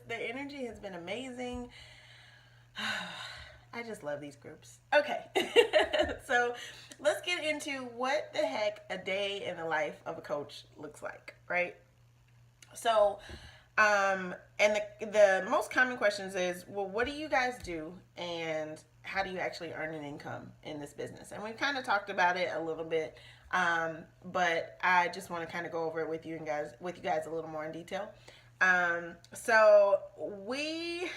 the energy has been amazing. I just love these groups. Okay. So let's get into what the heck a day in the life of a coach looks like, right? So, and the most common questions is, well, what do you guys do, and how do you actually earn an income in this business? And we've kind of talked about it a little bit, but I just want to kind of go over it with you guys a little more in detail. So we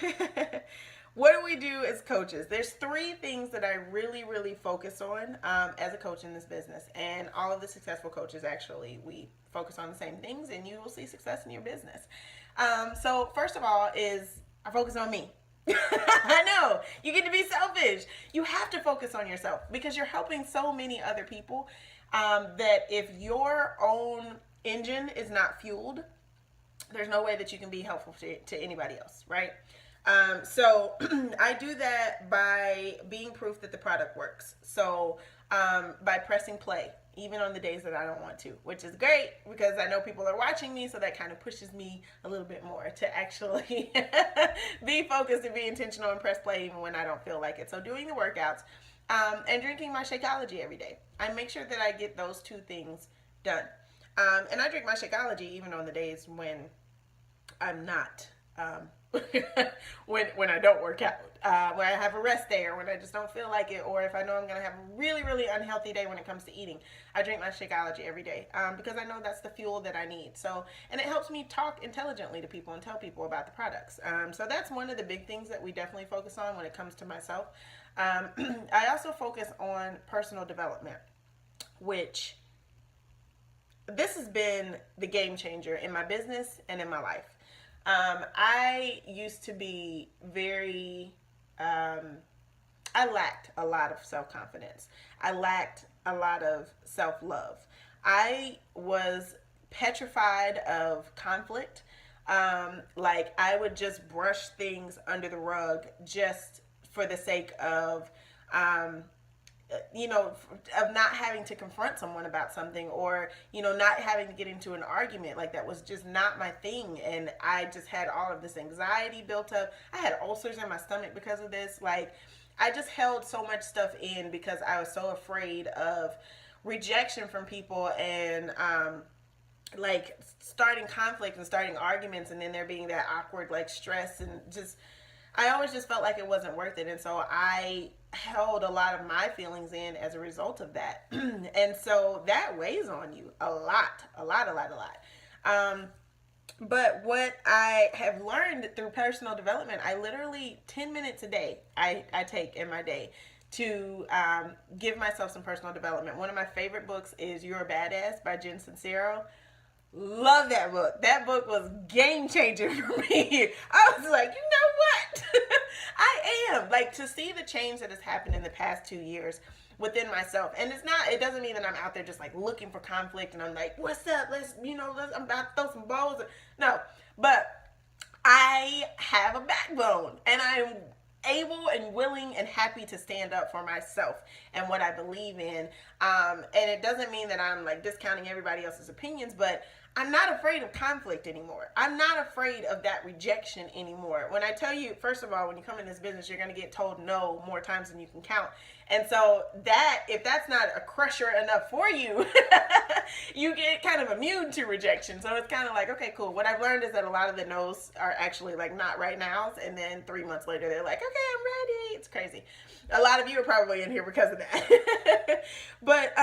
what do we do as coaches? There's three things that I really, really focus on as a coach in this business. And all of the successful coaches, actually, we focus on the same things, and you will see success in your business. So first of all is I focus on me. I know you get to be selfish. You have to focus on yourself because you're helping so many other people, that if your own engine is not fueled, there's no way that you can be helpful to anybody else, right? So I do that by being proof that the product works. So by pressing play, even on the days that I don't want to, which is great because I know people are watching me, so that kind of pushes me a little bit more to actually be focused and be intentional and press play even when I don't feel like it. So doing the workouts, and drinking my Shakeology every day. I make sure that I get those two things done. And I drink my Shakeology even on the days when I'm not, when I don't work out, when I have a rest day, or when I just don't feel like it, or if I know I'm going to have a really, really unhealthy day when it comes to eating. I drink my Shakeology every day, because I know that's the fuel that I need. So, and it helps me talk intelligently to people and tell people about the products. So that's one of the big things that we definitely focus on when it comes to myself. I also focus on personal development, which this has been the game changer in my business and in my life. I used to be very, I lacked a lot of self-confidence. I lacked a lot of self-love. I was petrified of conflict. Like I would just brush things under the rug just for the sake of, of not having to confront someone about something, or not having to get into an argument. Like that was just not my thing, and I just had all of this anxiety built up. I had ulcers in my stomach because of this. Like I just held so much stuff in because I was so afraid of rejection from people, and like starting conflict and starting arguments, and then there being that awkward like stress, and just I always just felt like it wasn't worth it. And so I held a lot of my feelings in as a result of that. And so that weighs on you a lot, a lot, a lot, a lot. But what I have learned through personal development, I literally 10 minutes a day I take in my day to give myself some personal development. One of my favorite books is You're a Badass by Jen Sincero. Love that book. That book was game changer for me. I was like, you know what? I am. Like, to see the change that has happened in the past 2 years within myself. And it doesn't mean that I'm out there just like looking for conflict and I'm like, what's up? I'm about to throw some balls. No, but I have a backbone, and I'm able and willing and happy to stand up for myself and what I believe in. And it doesn't mean that I'm like discounting everybody else's opinions, but I'm not afraid of conflict anymore. I'm not afraid of that rejection anymore. When I tell you, first of all, when you come in this business, you're going to get told no more times than you can count. And so that, if that's not a crusher enough for you, you get kind of immune to rejection. So it's kind of like, okay, cool. What I've learned is that a lot of the no's are actually like not right nows. And then 3 months later, they're like, okay, I'm ready. It's crazy. A lot of you are probably in here because of that. But,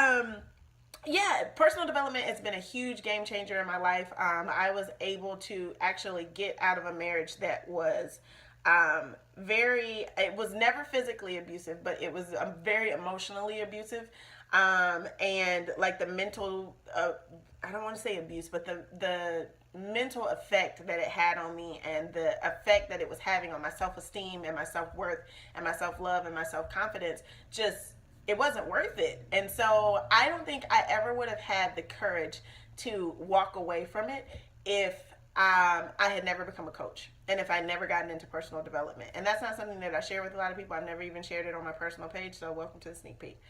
yeah, personal development has been a huge game changer in my life. I was able to actually get out of a marriage that was it was never physically abusive, but it was very emotionally abusive. And like the mental, I don't want to say abuse, but the mental effect that it had on me, and the effect that it was having on my self-esteem and my self-worth and my self-love and my self-confidence, just it wasn't worth it. And so I don't think I ever would have had the courage to walk away from it if I had never become a coach, and if I had never gotten into personal development. And that's not something that I share with a lot of people. I've never even shared it on my personal page, so welcome to the sneak peek.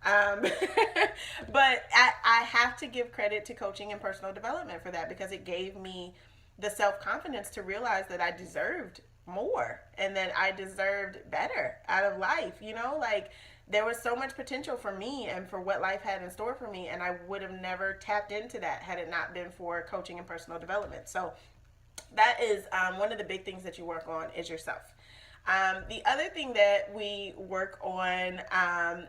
But I have to give credit to coaching and personal development for that, because it gave me the self-confidence to realize that I deserved more and that I deserved better out of life, you know, like there was so much potential for me and for what life had in store for me, and I would have never tapped into that had it not been for coaching and personal development. So that is one of the big things that you work on is yourself. The other thing that we work on,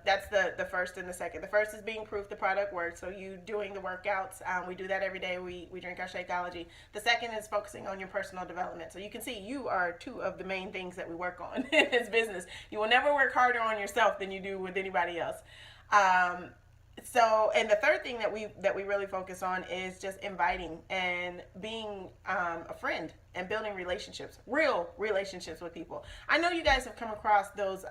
that's the first and the second. The first is being proof the product works. So you doing the workouts. We do that every day. We drink our Shakeology. The second is focusing on your personal development. So you can see you are two of the main things that we work on in this business. You will never work harder on yourself than you do with anybody else. So, and the third thing that we really focus on is just inviting and being a friend and building relationships, real relationships with people. I know you guys have come across those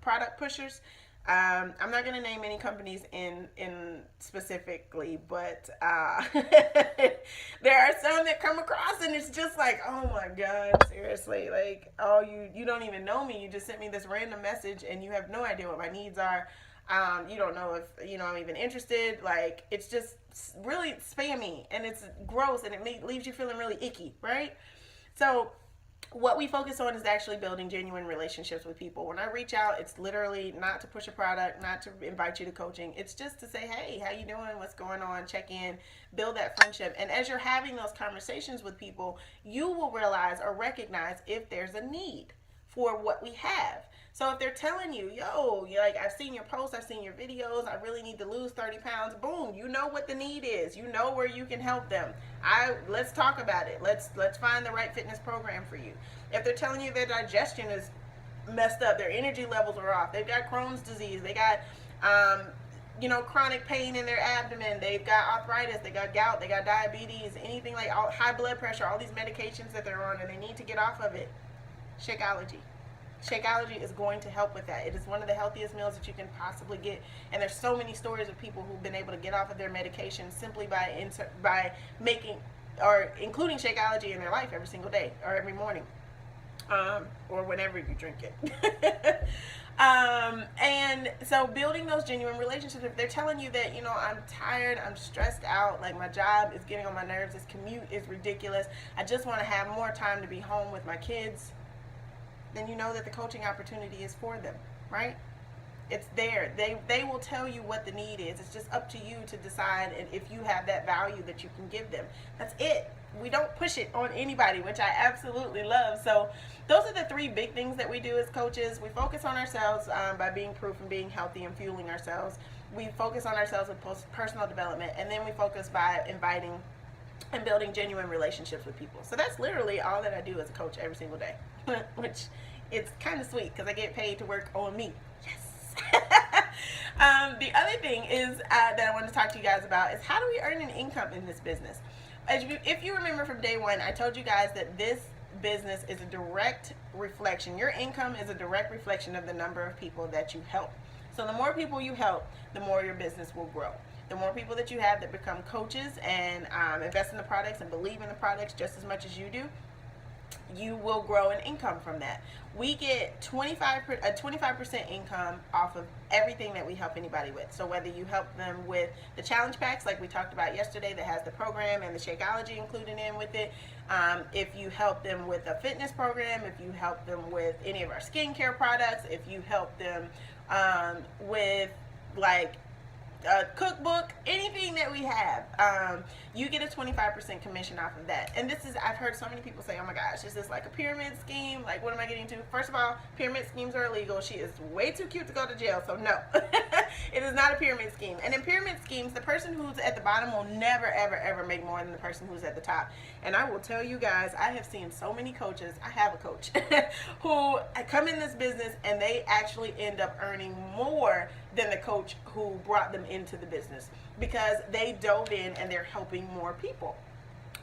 product pushers. I'm not going to name any companies in specifically, but there are some that come across and it's just like, oh my God, seriously, like, oh, you don't even know me. You just sent me this random message and you have no idea what my needs are. You don't know if, I'm even interested. Like, it's just really spammy and it's gross and it leaves you feeling really icky, right? So what we focus on is actually building genuine relationships with people. When I reach out, it's literally not to push a product, not to invite you to coaching. It's just to say, hey, how you doing? What's going on? Check in, build that friendship. And as you're having those conversations with people, you will realize or recognize if there's a need for what we have. So if they're telling you, yo, you're like, I've seen your posts, I've seen your videos, I really need to lose 30 pounds, boom, you know what the need is. You know where you can help them. Let's talk about it. Let's find the right fitness program for you. If they're telling you their digestion is messed up, their energy levels are off, they've got Crohn's disease, they got chronic pain in their abdomen, they've got arthritis, they got gout, they got diabetes, anything like high blood pressure, all these medications that they're on and they need to get off of it, Shakeology. Shakeology is going to help with that. It is one of the healthiest meals that you can possibly get, and there's so many stories of people who've been able to get off of their medication simply by making or including Shakeology in their life every single day or every morning, or whenever you drink it. And so building those genuine relationships. If they're telling you that, I'm tired, I'm stressed out, like my job is getting on my nerves, this commute is ridiculous, I just want to have more time to be home with my kids, then you know that the coaching opportunity is for them, right? It's there. They will tell you what the need is. It's just up to you to decide and if you have that value that you can give them. That's it. We don't push it on anybody, which I absolutely love. So those are the three big things that we do as coaches. We focus on ourselves by being proof and being healthy and fueling ourselves. We focus on ourselves with personal development, and then we focus by inviting and building genuine relationships with people. So that's literally all that I do as a coach every single day, which it's kind of sweet because I get paid to work on me. Yes. The other thing is that I want to talk to you guys about is how do we earn an income in this business? If you remember from day one, I told you guys that this business is a direct reflection. Your income is a direct reflection of the number of people that you help. So the more people you help, the more your business will grow. The more people that you have that become coaches and invest in the products and believe in the products just as much as you do, you will grow an income from that. We get 25% income off of everything that we help anybody with. So whether you help them with the challenge packs like we talked about yesterday that has the program and the Shakeology included in with it, if you help them with a fitness program, if you help them with any of our skincare products, if you help them with like a cookbook, anything that we have, you get a 25% commission off of that. And this is, I've heard so many people say, oh my gosh, is this like a pyramid scheme? Like, what am I getting to? First of all, pyramid schemes are illegal. She is way too cute to go to jail, so no. It is not a pyramid scheme. And in pyramid schemes, the person who's at the bottom will never, ever, ever make more than the person who's at the top. And I will tell you guys, I have seen so many coaches, I have a coach, who come in this business and they actually end up earning more than the coach who brought them into the business because they dove in and they're helping more people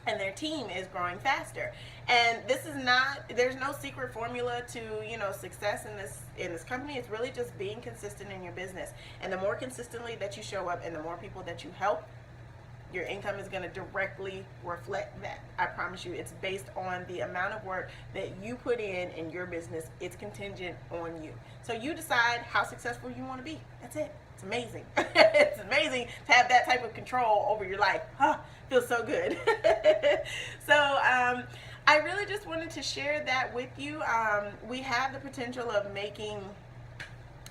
and their team is growing faster. And this is not, there's no secret formula to, success in this company. It's really just being consistent in your business. And the more consistently that you show up and the more people that you help, Your income is going to directly reflect that. I promise you. It's based on the amount of work that you put in your business. It's contingent on you. So you decide how successful you want to be. That's it. It's amazing. It's amazing to have that type of control over your life. Feels so good. So I really just wanted to share that with you. We have the potential of making,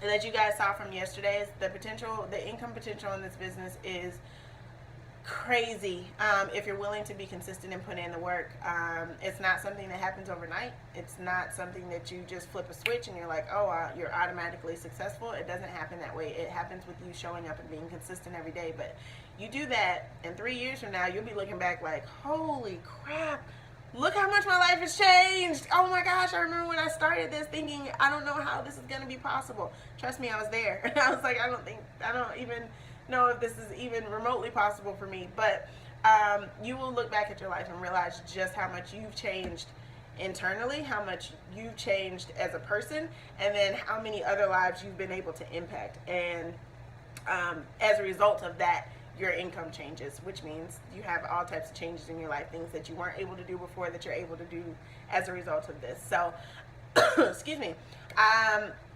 that you guys saw from yesterday's, the income potential in this business is crazy. If you're willing to be consistent and put in the work. It's not something that happens overnight. It's not something that you just flip a switch and you're like, oh, you're automatically successful. It doesn't happen that way. It happens with you showing up and being consistent every day. But you do that, and 3 years from now, you'll be looking back like, holy crap, look how much my life has changed. Oh my gosh, I remember when I started this thinking, I don't know how this is going to be possible. Trust me, I was there. I was like, I don't even know if this is even remotely possible for me. But you will look back at your life and realize just how much you've changed internally, how much you've changed as a person, and then how many other lives you've been able to impact. And as a result of that, your income changes, which means you have all types of changes in your life, things that you weren't able to do before that you're able to do as a result of this. So excuse me.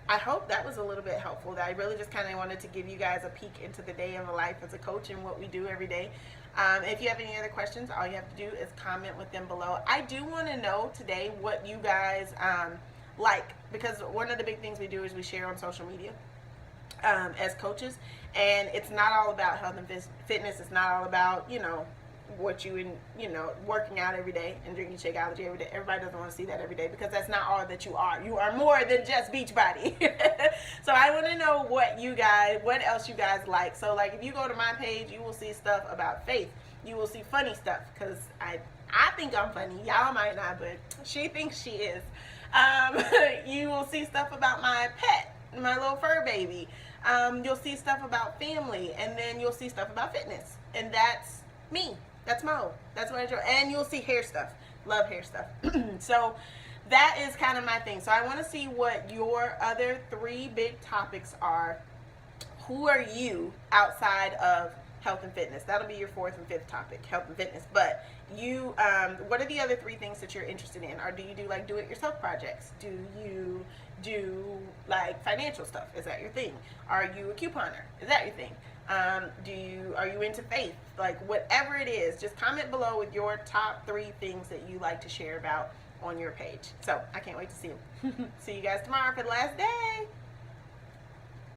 I hope that was a little bit helpful. That I really just kind of wanted to give you guys a peek into the day of a life as a coach and what we do every day. If you have any other questions, all you have to do is comment with them below. I do want to know today what you guys like, because one of the big things we do is we share on social media as coaches, and it's not all about health and fitness. It's not all about, what working out every day and drinking Shakeology every day. Everybody doesn't want to see that every day, because that's not all that you are. You are more than just Beachbody. So I want to know what else you guys like. So like, if you go to my page, you will see stuff about faith. You will see funny stuff, because I think I'm funny. Y'all might not, but she thinks she is. You will see stuff about my pet, my little fur baby. You'll see stuff about family, and then you'll see stuff about fitness, and that's me. That's Mo. That's what I enjoy. And you'll see hair stuff. Love hair stuff. So that is kind of my thing. So I want to see what your other 3 big topics are. Who are you outside of health and fitness? That'll be your 4th and 5th topic, health and fitness. But you, what are the other 3 things that you're interested in? Or do you do like do-it-yourself projects? Do you do like financial stuff? Is that your thing? Are you a couponer? Is that your thing? Are you into faith? Like, whatever it is, just comment below with your top 3 things that you like to share about on your page. So I can't wait to see them. See you guys tomorrow for the last day.